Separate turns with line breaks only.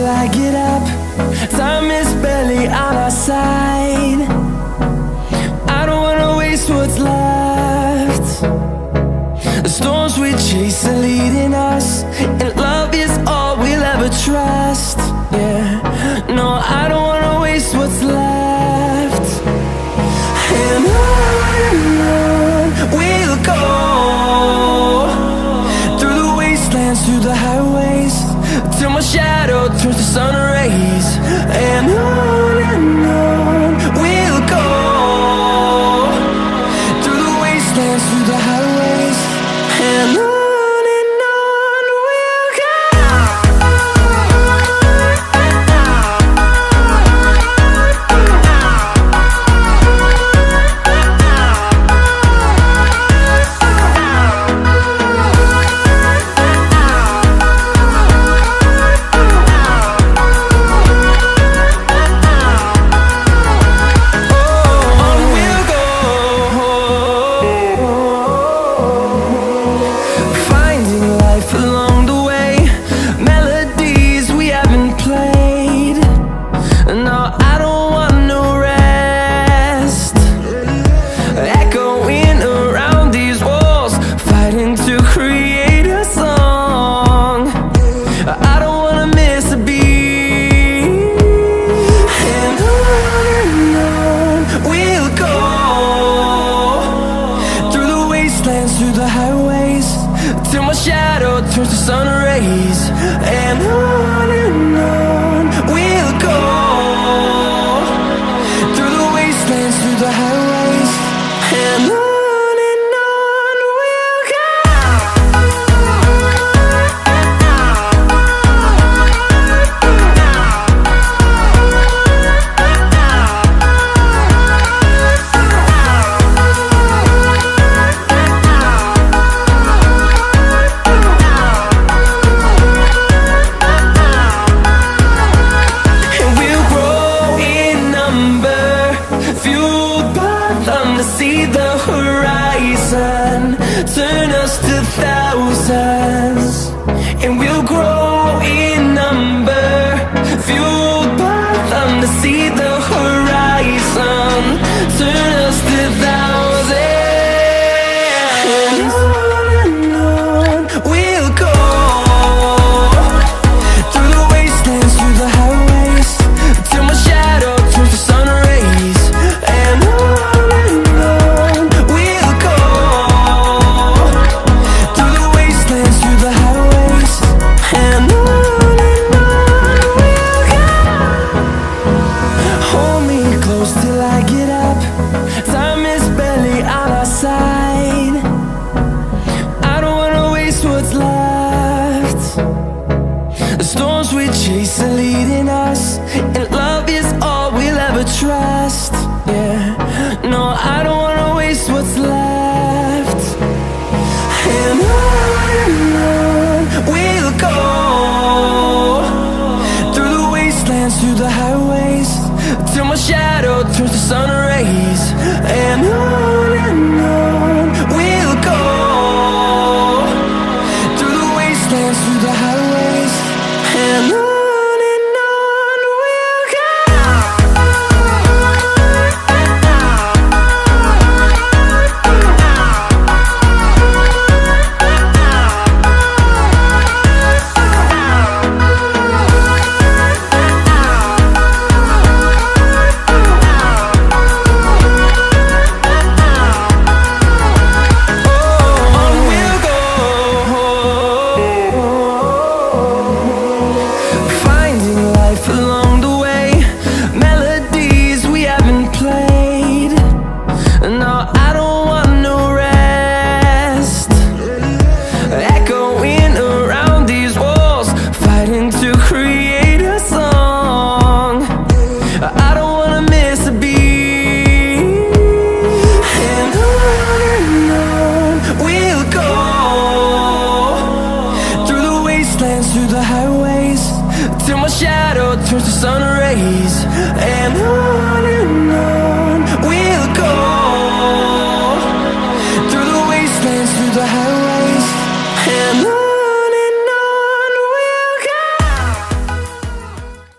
till I get up. Time is barely on our side. I don't wanna waste what's left. The storms we chase are leading us, and love is all we'll ever trust. Yeah, no, I don't wanna waste what's left. And on we'll go, through the wastelands, through the highways, till my shadow turns to sun rays. And on we'll go, through the wastelands, through the highways, and on we'll go. Through the highways, till my shadow turns to sun rays. And on we'll go, through the wastelands, through the highways, and on we'll go. See the horizon turn us to thousands, and we'll grow in number, fueled by them. To see the horizon turn us to thousands, and on we'll go, through the wastelands, through the highways, till my shadow turns to sun rays. And till I get up, time is barely on our side. I don't wanna waste what's left. The storms we chase are leading us, and love is all we'll ever trust. Yeah, no, I don't wanna waste what's left. And on we'll go, through the wastelands, through the highways, till my shadow turns to sun rays. And on we'll go, through the wastelands, through the highways, and on. Through the highways, till my shadow turns to sun rays. And on we'll go, through the wastelands, through the highways, and on.